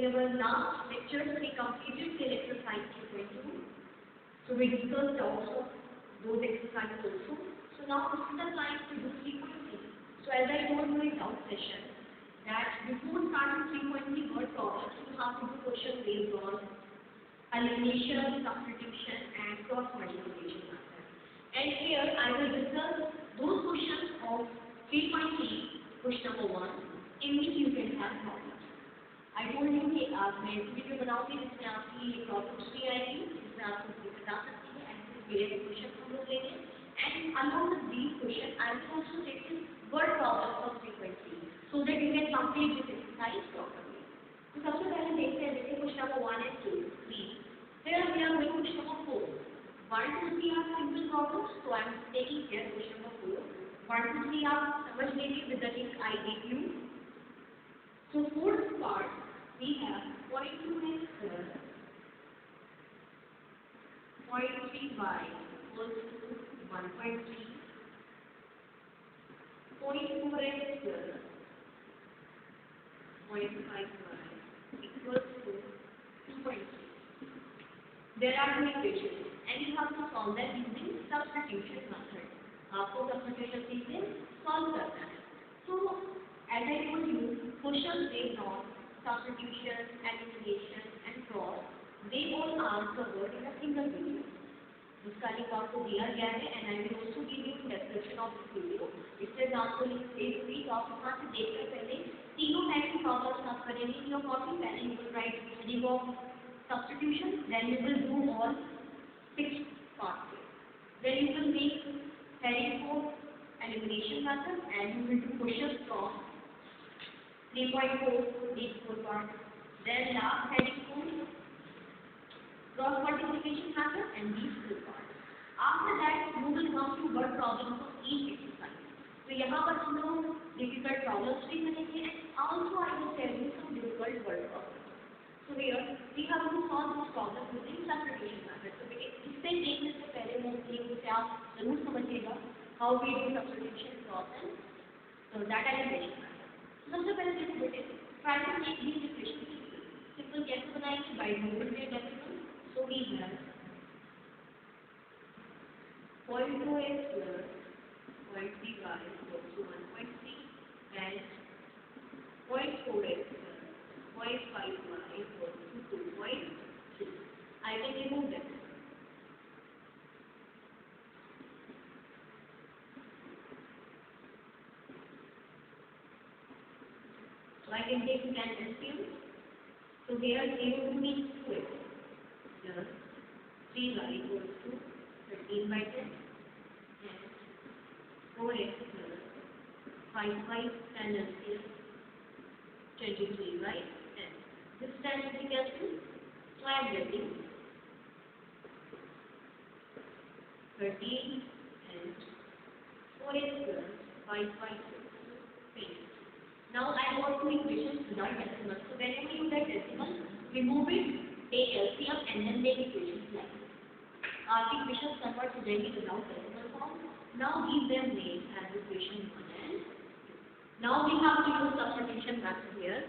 in our last lecture, we completed the exercise 2.2. So we discussed also those exercises also. So now this is the time to do 3.3. So as I told you in our session, that before starting 3.3 word problems, you have to do question based on elimination, substitution, and cross multiplication method. And here I will discuss those questions of 3.3, question number 1, in which you can have problems. I told you कि आप मैं video बनाऊंगी जिसमें आपकी problems भी आएगी, जिसमें आप कुछ बता सकती हैं, ऐसे मेरे क्वेश्चन हम लोग लेंगे. And along with these questions, I will also take this word problem from 3.3 so that you can complete this exercise properly. तो सबसे पहले देखते हैं देखिए question number 1 and 2, 3. Here we are going to question number 4. 1 to 3 are simple problems, so I am taking here question number 4. 1 to 3 आप समझ लीजिए with the link I gave you. So fourth part we have 0.2x plus 0.3y equals to 1.3. 0.4x plus 0.5y equals to 2.3. There are two equations and you have to solve them using substitution method. आपको substitution से solve करना है. So as I told you, questions based on substitution, elimination, and cross, they all are covered in a single video. जिसका link आपको दिया गया है and I will also give you description of this video. इससे आपको link दे दूँगी तो आप वहाँ से देखकर पहले तीनों टाइप की प्रॉब्लम्स आप करेंगे in your copy. पहले you will write heading of substitution, then you will do all 6 parts. Then you will make heading for elimination method and you will do questions from 3.4 these 4 parts. Then last heading for cross multiplication method and these 4 parts. After that you will come to word problems of each exercise. तो यहाँ पर हम लोग difficult problems भी करेंगे and also I will tell you some difficult word problems. So here we have to solve this problem using substitution method. So इससे देखने से पहले मैं एक से आप जरूर समझिएगा how we do substitution process. So that I will tell you. सबसे पहले देखो बेटे try to make these equations simple. कैसे बनाएंगे? By moving their decimals. So we have 0.2x plus 0.3y equals to 1.3 and 0.4x plus 0.5y equals to 2.3. I can remove them. So I can take 10 LCM. So here 0 means 2x plus 3y equals to 13 by 10 and 4x plus 5y 10 LCM 23 by 10. This time will be cancelled. So I am getting 13 and 4x plus 5y 10. Now I want two equations without decimals. So whenever you get decimal, remove it, take LCM and then make equations like this. The equations convert to them without decimal form. Now give them names as equation 1 and 2. Now we have to use substitution method here.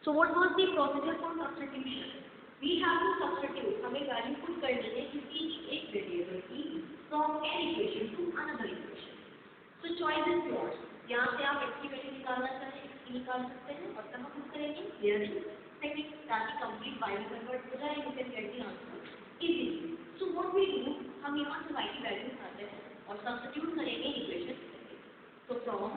So what was the procedure for substitution? We have to substitute. हमें value put करनी है किसी एक variable की from an equation to another equation. So choice is yours. यहाँ से आप x की वैल्यू निकालना चाहें x की निकाल सकते हैं और कहाँ पुट करेंगे clearly सेकंड ताकि कंप्लीट y में कन्वर्ट हो जाए. You can get the answer easily. So what we do, हम यहाँ से y की वैल्यू उठाते हैं और सब्स्टिट्यूट करेंगे equation. So from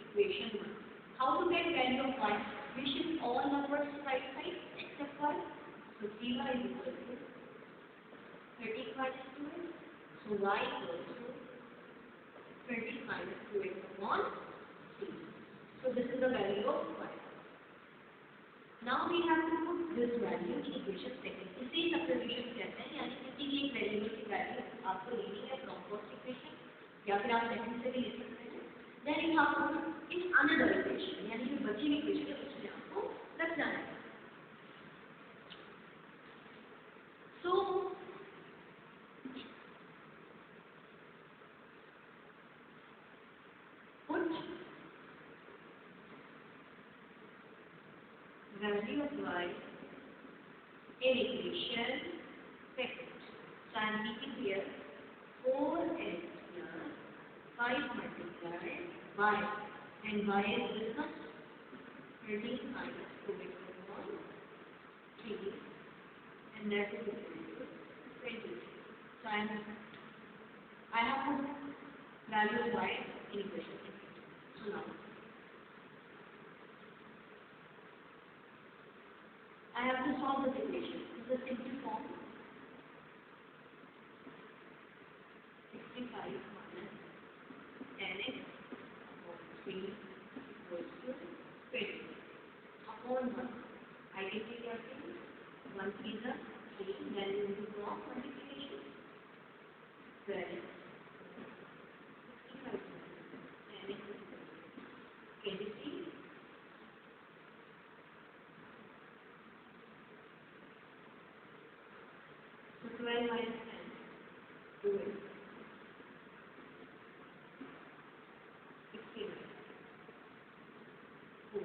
equation 1, how to get value of y? We shift all numbers to right side except y. So 3y is equal to 13 minus 2x. So y equals to 20 minus 2x upon 3. So this is the value of y. Now we have to put this value in equation second. इसे substitution कहते हैं, यानी किसी भी एक variable की value आपको लेनी है from first equation या फिर आप second से भी ले सकते हैं. Then you have to put in another equation, यानी जो बची हुई equation है उसमें आपको रख जाना है. So put value of y in equation second. So I am keeping here 4x plus 5 multiplied y, and y is this much 13 minus 4x upon 3, and that is equal to 20. So I have put value of y in equation second. So now I have to solve this equation. This is simple form. 65 minus 10x upon 3 equals to 20. Upon 1, I can take your thing. 1 is a 3, then you do cross multiplication. 12. 65 minus 10x is 23. So 12 minus 10, 12. 69. 4.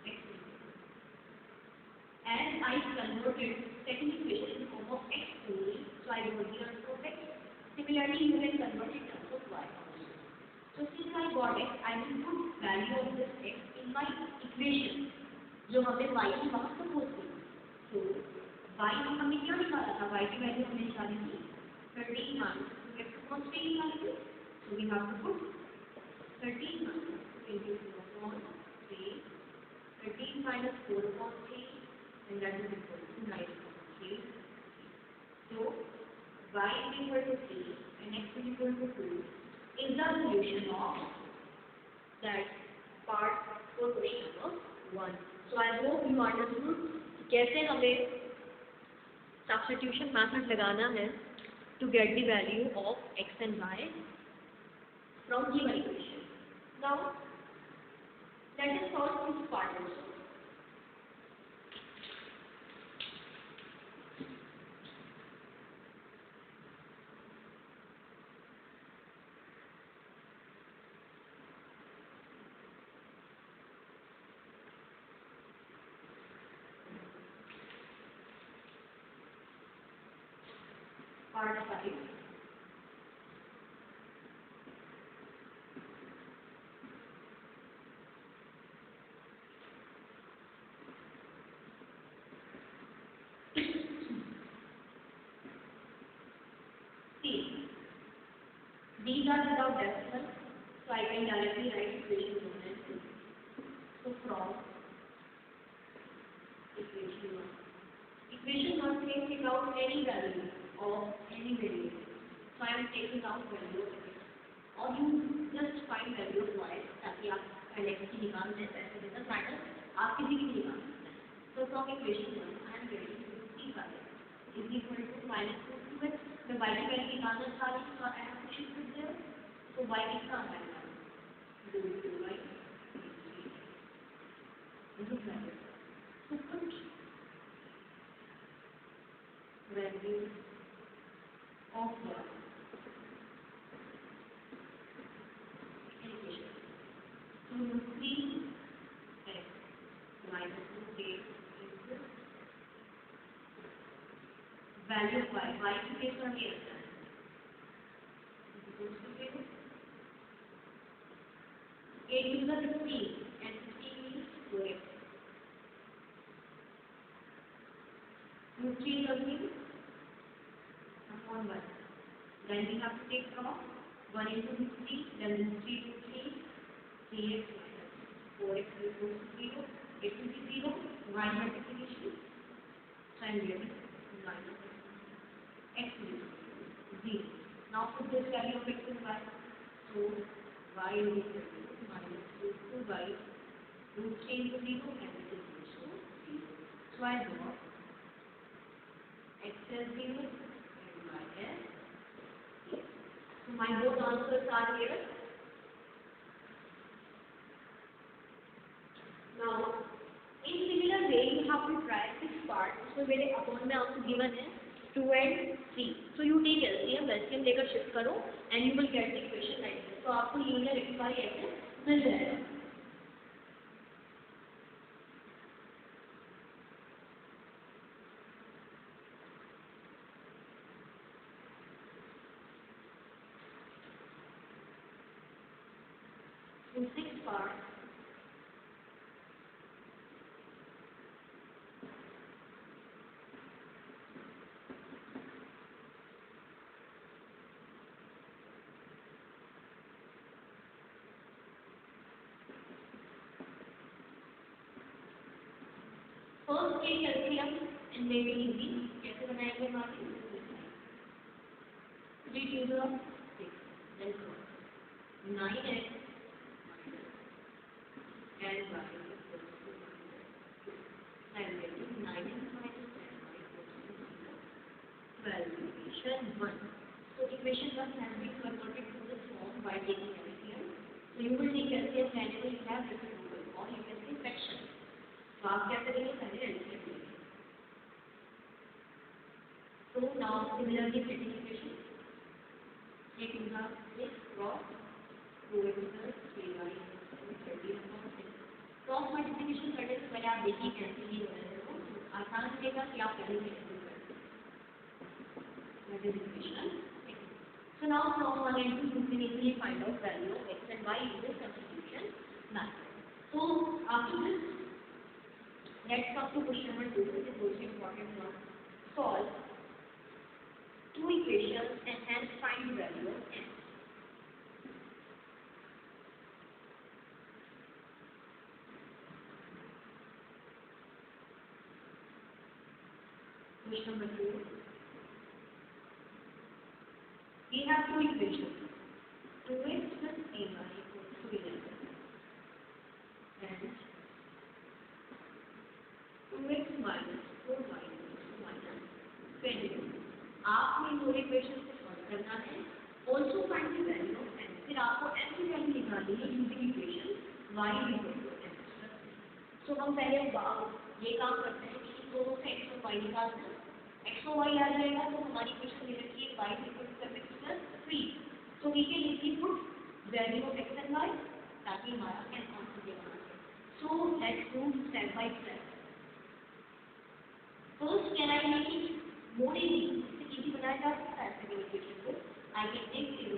X. And I converted second equation in form of x only, so I wrote here for x. Similarly, you can convert it in terms of y also. So since I got x, I will put value of this x in my equation, जो हमें y की वक्त suppose थी. So y हमें क्या निकाला था? y की वैल्यू हमें निकाली थी 13 minus 2x upon 3 निकाली थी. So we have to put 13 minus 22 upon 3, 13 minus 4 upon 3, and that is equal to 9 upon 3. So y is equal to 3 and x is equal to 2 is the solution of that part for question number 1. So I hope you understood कैसे हमें substitution method लगाना है to get the value of x and y from given equation. Now let us solve this part also. Part 5. See, these are without decimal, so I can directly write equation 1 and 2. So from equation 1. Equation 1 takes it out any value of any variable. So I am taking out value of x. Or you just find value of y ताकि आप पहले की निकाल दें, ऐसे doesn't matter, आप किसी की निकाल सकते हैं. So from equation 1 I am getting 55 is equal to minus 2x. मैं y की वैल्यू निकालना चाह रही हूँ, so I have to shift it there. So y कितना आ जाएगा? 2y. So put value of y in equation. So 3x minus 2a is value of y. Y की case में ये आता है. Equals to 0. 8 is the 16 and 16 means 4x. Root 3 is again upon 1. Then we have to take from 1 into root 3, then root 3 to 3, 3x minus 4x equals to 0. It will be 0, y multiplication. So I am getting minus x is equal to 0. Now put this value of x and y. So y is equal to minus 2y root 3 into 0 and this is equal to 0. So I got x is 0 and y is 0. So my both answers are here. Now in similar way you have to try this part. So मेरे account में आपको given है 2 and 3. So you take LCM लेकर shift करो and you will get the equation like this. तो आपको linear rectify ऐसे मिल जाएगा. to 6 parts. First take LCM and make it easy. कैसे बनाएंगे हमारे 3 to the 6 then 9x and y equals to 9 getting 9x minus 10y equals to 12 equation 1. So equation 1 has been converted to this form by taking LCM. So you will take LCM whenever you have reciprocal or you can say fraction. तो आप क्या करेंगे पहले LCM लेंगे. So now similarly splitting equation. A to the 6 cross 2x plus 3y equals to 13/6. Cross multiplication करने से पहले आप देखिए कैसे ही हो रहे हो. आसान रहेगा कि आप पहले से कैसे करें. That is equation 6. So now from 1 and 2 you can easily find out value of x and y using substitution method. So after this, let's come to question number 2. This is most important one. Solve 2 equations and hence find the value of x. Question number 2. We have 2 equations. 2x plus 3y equals to 11 and 2x minus 4y equals to minus 20. आपको इन दो equation को solve करना है. Also find the value of n. फिर आपको n की value निकालनी है using equation y equal to x plus 3. So हम पहले ये काम करते हैं कि इन दोनों से x और y निकालते हैं. x और y आ जाएगा तो हमारी इक्वेशन मिल रही है y equal to x plus 3. So we can easily put value of x and y ताकि हमारा n आंसर दे बना है. So let's do step by step. First can I make it more easy बनाया जा सकता है सेकंड इक्वेशन को. I can take 0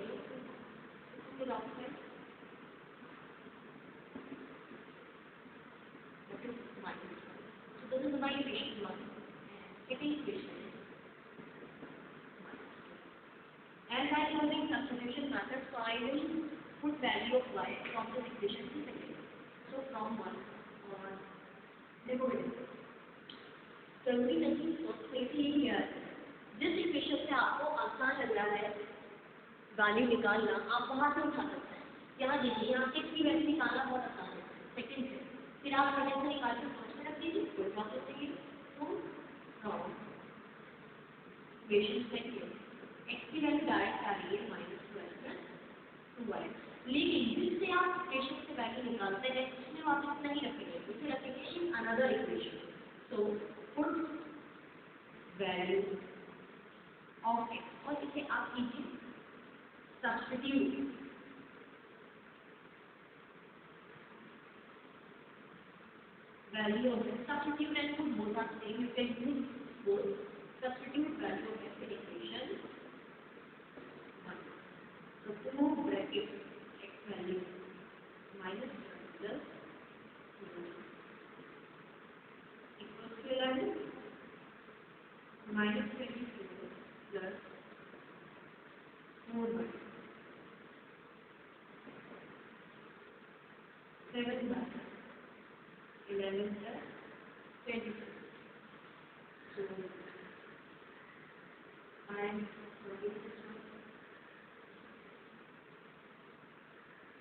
to the outside. That is minus 1. So this is my equation 1. Second equation is minus 2. As I am using substitution method, so I will put value of y from this equation to second. So from 1 or देखो जरूरी नहीं इसलिए किया है. जिस equation से आपको आसान लग रहा है वैल्यू निकालना आप वहाँ से उठा सकते हैं. यहाँ देखिए यहाँ x की वैल्यू निकालना बहुत आसान है सेकंड से. फिर आप सेकंड से निकाल कर फर्स्ट में रख दीजिए. कोई प्रॉब्लम नहीं है. तो फ्रॉम इक्वेशन सेकंड x की वैल्यू डायरेक्ट आ रही है -12 लेकिन जिससे आप इक्वेशन से वैल्यू निकालते हैं उसमें वापस नहीं रखेंगे. उसे रखेंगे in another equation. So put value of x और इसे आप कीजिए substitute. Value of x substitute and put both are same. You can use both. Substitute value of x in equation 1. So remove bracket x value minus 12 plus 2 equals to 11 minus 24 plus 4y 7 by 11 plus 24. So I am solving this one.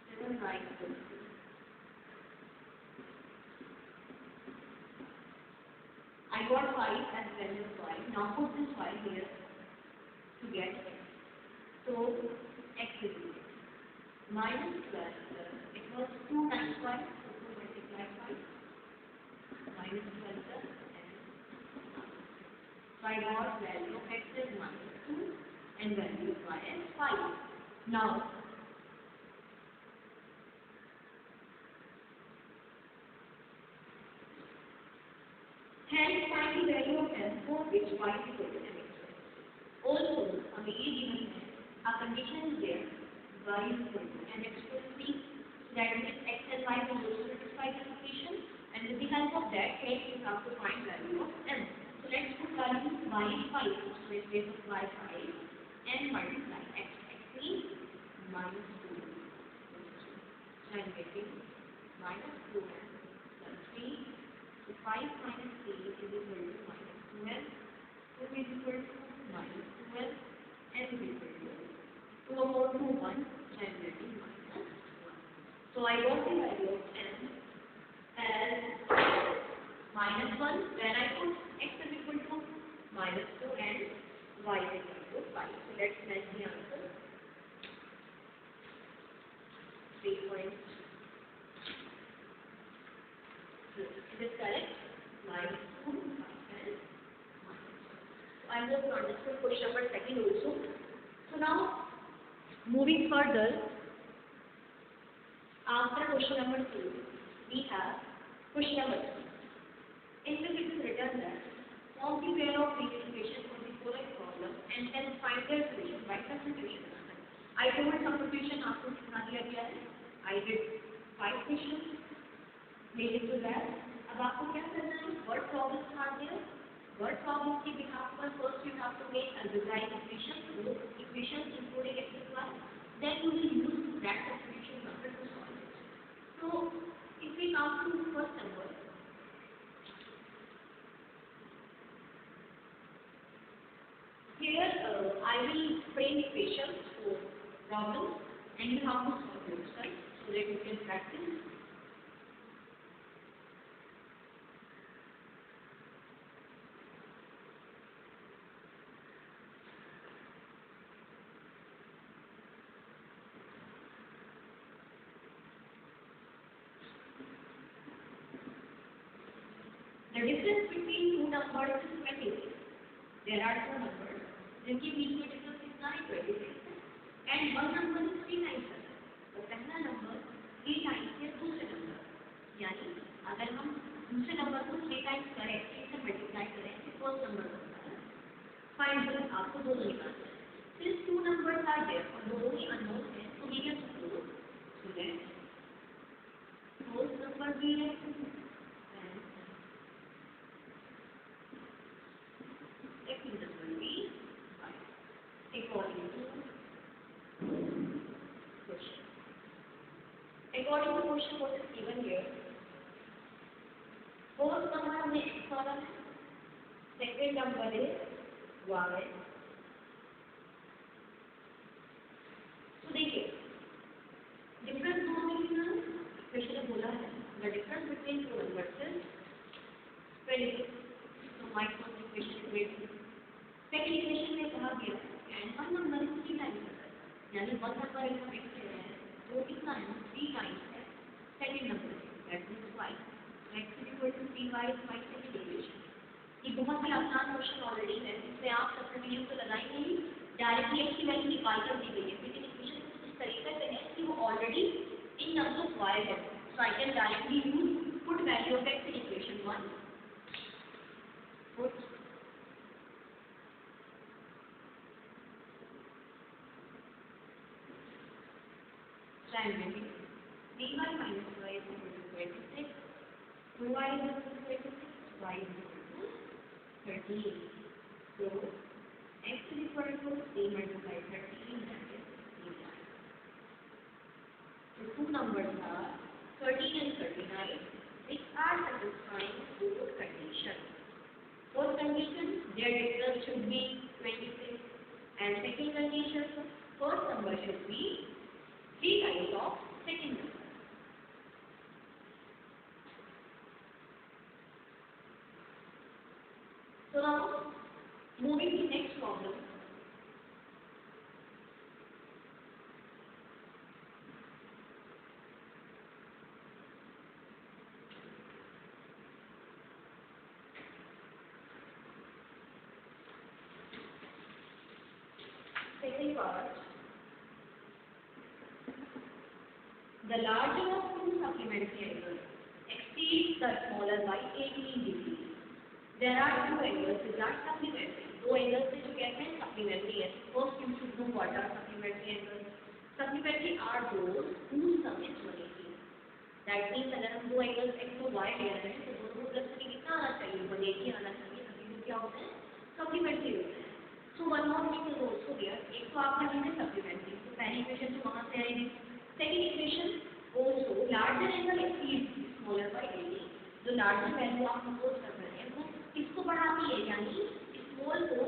7 by 24. I got 5 as value of y. Now put this 5 here to get x. So x is minus 12 plus it was 2 times 5. So 2 multiply 5 minus 12 plus n. So I got value of x as minus 2 and value of y as 5. Now hence find the value of n for which y is equal to mx. Also, हमें ये given है, a condition is there, y is equal to mx plus c. That means x and y will also satisfy this equation, and with the help of that, hence we have to find value of m. So let's put value y is 5. So in place of y 5, and multiply x. X means minus 2. So I'm getting minus 2m plus 3. So 5 minus 3 is equal to minus 2m. 2 is equal to minus 2m. M is equal to 2 over 2, 1. So I'm getting minus 1. So I got the value of m as minus 1 when I put x is equal to minus 2 and y is equal to 5. So let's match the answer. 3.6. Is it correct? Minus 2, 5 and minus 1. So I hope you understood question number 2 also. So now, moving further, after question number 2, we have question number 3. In this it is written that form the pair of linear equations for the following problem and then find their solution by substitution method. I told substitution आपको कितना दिया गया है? I did 5 questions related to that. अब आपको क्या करना है? What problems are there? What problems के behalf पर first you have to make algebraic equations, equations including x and y. Then you will use that substitution method to solve it. So if we come to the first number, here I will frame equations for problems and you have to solve yourself so that you can practice. The difference between two numbers is 26. There are two numbers. जिनके बीच में difference कितना है 26 है and one number is 3 times other. तो पहला number 3 times है दूसरे number. यानी अगर हम दूसरे नंबर को 3 times करें, 3 से मल्टीप्लाई करें तो फर्स्ट नंबर बनता है. फाइंड आपको दोनों निकालना है. Since two numbers are there और दोनों ही unknown है, तो we can suppose so that first number भी है according to question what is given here. First number हमने x वाला है, second number is y. तो देखिए डिफरेंस दोनों में कितना है? इक्वेशन में बोला है the difference between two numbers is 26. So my first equation is 26. Second equation में कहा गया and one number is 3 times other. यानी one number is x है वो कितना है 3 times है second number that means y. x is equal to 3y is my second equation. ये बहुत ही आसान क्वेश्चन ऑलरेडी है, इसमें आप सब्स्टिट्यूशन तो लगाएंगे ही, डायरेक्टली x की वैल्यू निकाल कर दी गई है लेकिन इक्वेशन इस तरीके से है कि वो already in terms of y है. So I can directly use put value of x in equation 1. Put I'm getting 3y minus y is equal to 26, 2y is equal to 26, y is equal to 13. So, x is equal to 3 multiplied 13, that is 3y. So, two numbers are 13 and 39, which are satisfying both conditions. First condition, their difference should be 26, and second condition, first number should be 3 times of second number. So now, moving to next problem. Second part. The larger of two supplementary angles exceeds the smaller by 18 degrees. There are two angles which are supplementary. दो angles से जो कहते हैं supplementary है. First you should know what are supplementary angles. Supplementary are those whose sum is 180. That means अगर हम दो angles x और वाई ले रहे हैं तो दोनों को प्लस करके कितना आना चाहिए, 180 आना चाहिए, तभी वो क्या होते हैं, सप्लीमेंट्री होते हैं। So one more thing is also there, एक तो आपका लिमिट सप्लीमेंट्री, तो पहली इक्वेशन तो वहां से आएगी। Second equation also larger angle exceed smaller by 80, जो लार्जर वैल्यू आप सपोज कर रहे हैं वो किसको बढ़ाती है, यानी स्मॉल को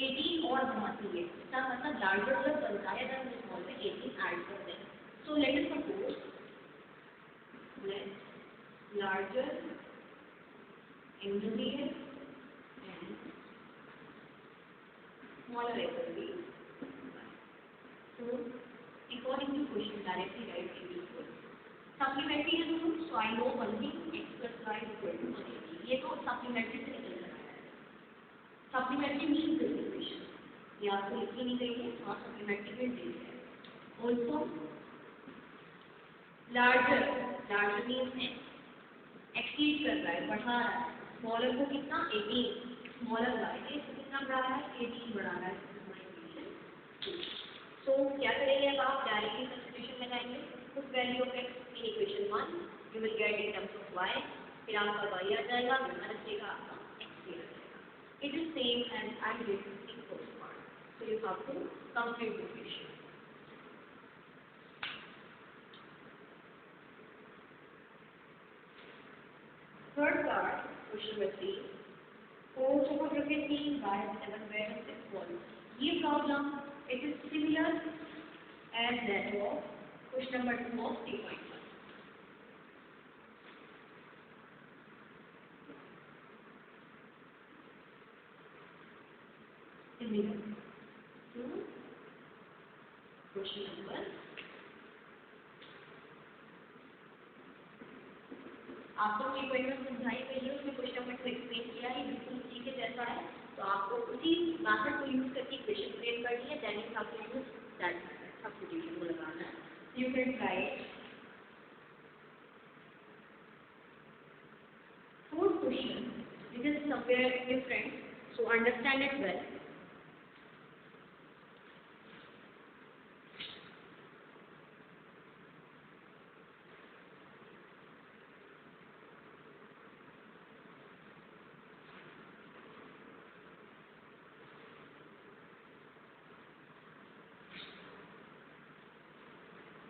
18 और बढ़ाती है। इसका मतलब लार्जर जब बनता है तब स्मॉल में 18 ऐड कर दें। So let us suppose let larger angle here and smaller angle here. So according to question directly write it equal. Supplementary है दोनों, so I know one thing x plus y equal to 180. ये तो supplementary से निकल कर आया है. Supplementary means this equation. ये आपको लिखी नहीं गई है और supplementary में दे दिया है. Also larger means x exceed कर रहा है, बढ़ा रहा है, स्मॉलर को कितना 18, स्मॉलर वाई इसको कितना बढ़ा रहा है 18 बढ़ा रहा है। सो क्या करेंगे, अब आप डायरेक्टली सब्स्टिट्यूशन लगाएंगे उस value of x in equation 1 you will get in terms of y, फिर आपका वाई आ जाएगा, यहाँ रखिएगा आपका एक्स भी आ जाएगा। It is same as I did in first part, so you have to complete the equation. Third part, question number 3. Four topographic team by 7 where and 6 points. This problem, it is similar as that of question number 2 of 3.1. Similar to question number, आपको 3.1 समझाई गई है, उसमें question number 2 explain किया है, बिल्कुल उसी के जैसा है, तो आपको उसी मेथड को यूज करके इक्वेशन फ्रेम करनी है, then you have to use that substitution को लगाना है। You can try it. Fourth question, this is somewhere different, so understand it well.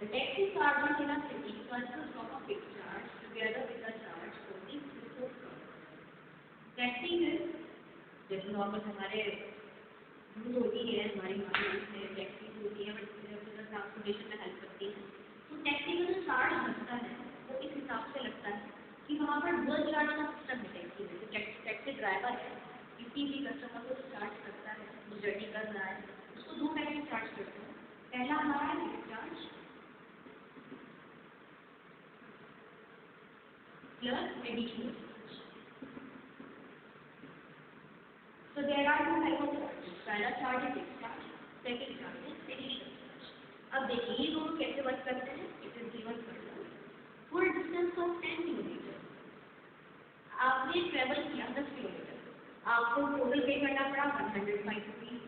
The text is charged in a city consists of a fixed charge together with a charge holding the fourth charge. Testing is जैसे normal हमारे use होती है, हमारी mind में टेक्सिंग होती है, but transportation में help करती है। तो टेक्सिंग का जो चार्ज लगता है वो इस हिसाब से लगता है कि वहाँ पर डुअल चार्ज का सिस्टम है टैक्सी में। तो टैक्सी ड्राइवर है, किसी भी कस्टमर को चार्ज करता है, वो जर्नी कर रहा है, उसको दो टाइप से चार्ज करते हैं। पहला हमारा है fix charge plus additional charge. So there are two types of charges. पहला charge है fixed charge, second charge है additional charge. अब देखिए ये दोनों कैसे वर्क करते हैं। It is given further. For a distance of 10 kilometre आपने ट्रेवल किया 10 किलोमीटर, आपको टोटल पे करना पड़ा 105 रुपीज।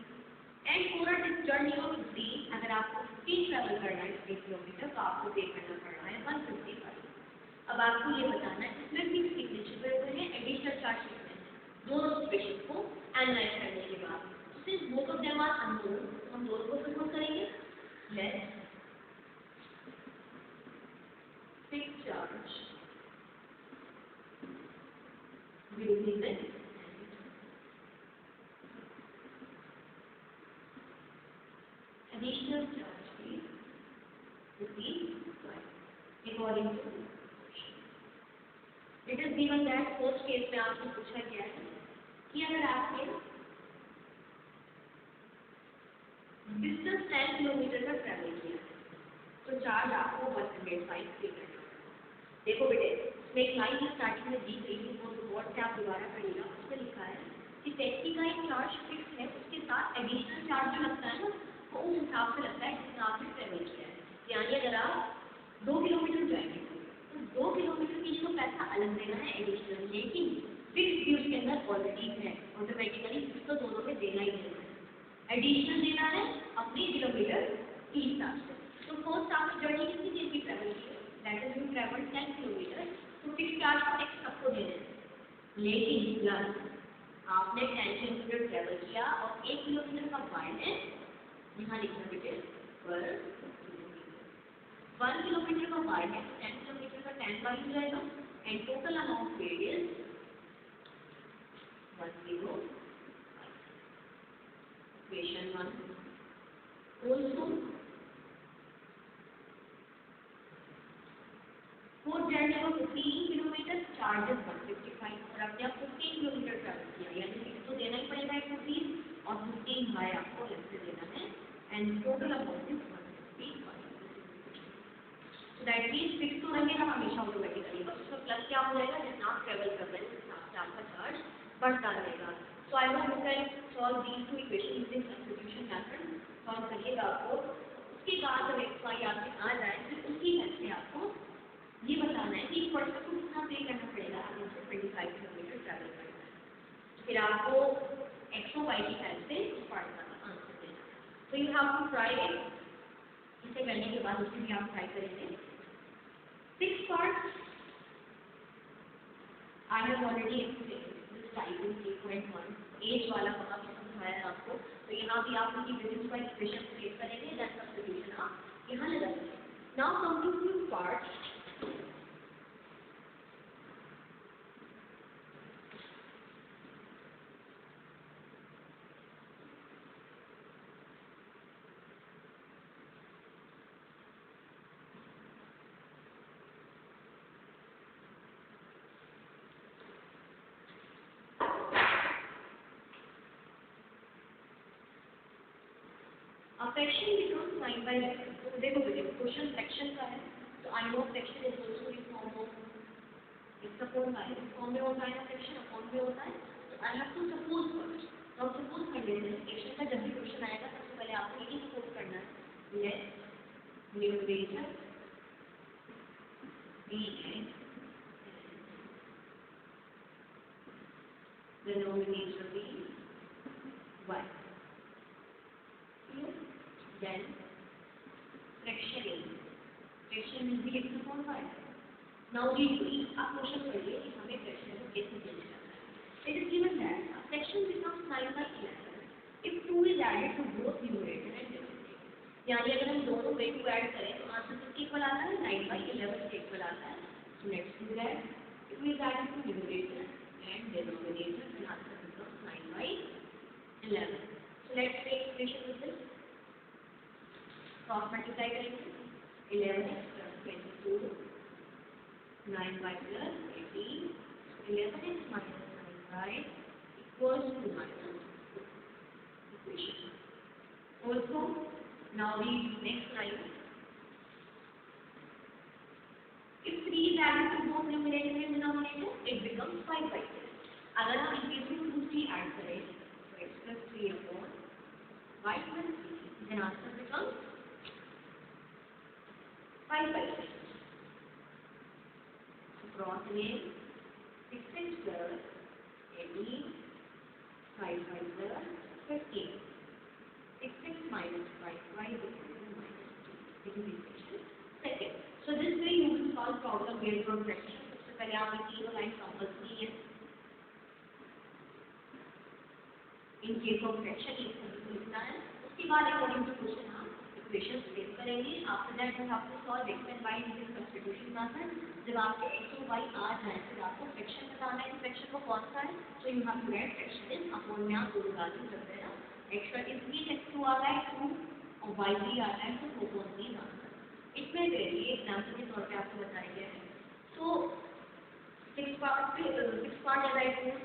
एंड पूरा जर्नी ऑफ 3 अगर आपको 15 ट्रेवल करना है 1 किलोमीटर तो आपको पे करना पड़ रहा है 155। अब आपको ये बताना है इसमें फिक्स सिग्नेचर पे हुए हैं, एडिशनल चार्ज कितने हैं, दोनों इक्वेशन को एनालाइज करने के बाद since both of them are unknown हम दोनों को सपोज करेंगे। Let fix charge will be given additional charge will be according to it is given that first case में आपको पूछा गया है कि अगर आपने डिस्टेंस 10 किलोमीटर तक ट्रैवल किया तो चार्ज आपको 105 पे करना है। देखो बेटे इसमें एक लाइन की स्टार्टिंग में दी गई है, वो वर्ड से आप दोबारा पढ़िएगा, उसमें लिखा है कि टैक्सी का एक चार्ज फिक्स है, उसके साथ एडिशनल चार्ज जो लगता है ना वो उस हिसाब से लगता है जितना आपने ट्रैवल किया है। यानी अगर आप 2 किलोमीटर जाएंगे तो 2 किलोमीटर के लिए तो पैसा अलग देना है एडिशनल, लेकिन फिक्स भी उसके अंदर ऑलरेडी है, ऑटोमेटिकली उसको दोनों में देना ही देना है। एडिशनल देना है अपने किलोमीटर के हिसाब से। तो फर्स्ट आपने जर्नी कितनी देर की ट्रैवल की है that is you travel 10 kilometre, तो फिक्स चार्ज का टैक्स आपको देना है। लेकिन प्लस आपने 10 किलोमीटर ट्रैवल किया और 1 किलोमीटर का माइनस यहाँ लिखना बेटे पर 1 किलोमीटर का माइनस 10 किलोमीटर का 10 बाई हो जाएगा and total amount paid is 105। Question 1 also for journey of 15 kilometre charges 155 और आपने आप 15 किलोमीटर ट्रैवल किया यानी कि तो देना ही पड़ेगा 15 और 15 बाय आपको अलग से देना है and total amount is 155। So that means fix तो रहेगा हमेशा ऑटोमेटिकली, बस उसका प्लस क्या हो जाएगा जितना आप ट्रैवल कर रहे हैं उस हिसाब से आपका चार्ज बढ़ता रहेगा। So I hope you can solve these two equation using substitution method. Solve करिएगा आपको, उसके बाद जब एक्स वाई आपके आ जाए फिर उसी हेल्प से आपको ये बताना है कि पर्सन को कितना पे करना पड़ेगा अगर उसे 25 किलोमीटर ट्रैवल करना है। फिर आपको एक्स और वाई की हेल्प से उस पार्ट का आंसर देना है। तो you have to try it. इसे करने के बाद उसे भी आप ट्राई करेंगे। 6 part I have already explained this typing 3.1 as वाला वहाँ पे समझाया है आपको। तो यहाँ भी आप उनकी विभिन्न का इक्वेशन क्रिएट करेंगे, दैट सब्स्टिट्यूशन आप यहाँ लगाएंगे। Now come to few parts. Fraction becomes 9/11। तो देखो बेटे क्वेश्चन फ्रैक्शन का है, तो I know fraction is also in form of एक सपोज है, इस फॉर्म में होता है ना फ्रैक्शन अपॉन में होता है। तो I have to suppose first, तो सपोज कर लेते हैं फ्रैक्शन का जब भी क्वेश्चन आएगा सबसे पहले आपको यही सपोज करना है let numerator be and denominator be y, then fraction is fraction will be x upon y। now read आप क्वेश्चन पढ़िए कि हमें फ्रैक्शन को कैसे चेंज करना है। it is given that a fraction becomes 9/11 if 2 is added to both numerator and denominator। यानी अगर हम दोनों पे 2 ऐड करें तो आंसर किसके इक्वल आता है 9/11 के इक्वल आता है। so let's do that। 2 is added to numerator and denominator then answer becomes 9/11। so let's make equation with this। Cross multiply करेंगे 11x + 22 9y + 18 11x - 9y equals to minus equation। Also now read next line। if 3 is added to both numerator and denominator it becomes 5/10। अगर हम equation में 2 add करें तो x + 3 upon y + 3 then answer becomes 5/10। cross में 6x + 18 5y + 15 6x - 5y equals to -2। this is equation second। so this way you will solve problem based on fraction। सबसे पहले आप ये तीनों लाइन कंपल्सरी है इन केस ऑफ फ्रैक्शन ये सभी लिखना है। उसके बाद अकॉर्डिंग टू क्वेश्चन आप इक्वेशन सेव करेंगे। After that you have to solve x and y using substitution method. जब आपके x और y आ जाए फिर आपको फ्रैक्शन बताना है कि फ्रैक्शन को कौन सा है। So you have to write fraction is upon में आप दोनों वैल्यू रख देना। x का इसलिए x2 आ रहा है 2 और y3 आ रहा है तो 4.3 आंसर। इसमें देखिए एग्जांपल के तौर पे आपको बताया गया है। सो 6 पार्ट एज आई टोल्ड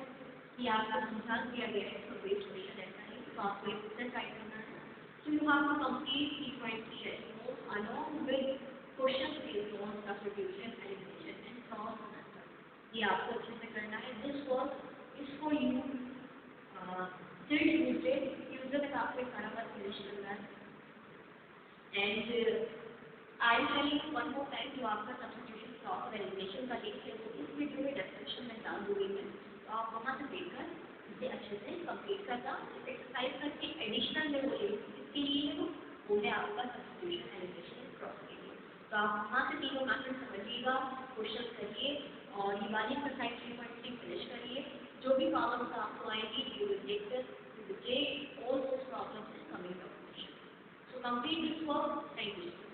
कि आपको समझा दिया गया है तो बेस क्वेश्चन ऐसा है तो आपको एक क्वेश्चन टाइप करना है। So you have to complete 3.3 lessons along with questions based on substitution, elimination and cross method। ये आपको अच्छे से करना है। This was is for you till Tuesday। Tuesday तक आपको सारा वर्क फिनिश करना है। And I will tell you one more time जो आपका substitution, cross और elimination का लिंक है वो इस वीडियो में डिस्क्रिप्शन में डाल दूंगी मैं, तो आप वहाँ से देखकर इसे अच्छे से कंप्लीट करना। इस एक्सरसाइज करके एडिशनल में वो इसके लिए वो है आपका सब्स्टिट्यूशन, एलिमिनेशन एंड क्रॉस के लिए। तो आप वहाँ से तीनों मैथड समझिएगा, क्वेश्चन करिए और ये वाली एक्सरसाइज 3.3 फिनिश करिए। जो भी प्रॉब्लम्स आपको आएंगी you will take this, you will take all those problems in coming question. So complete this work. Thank you.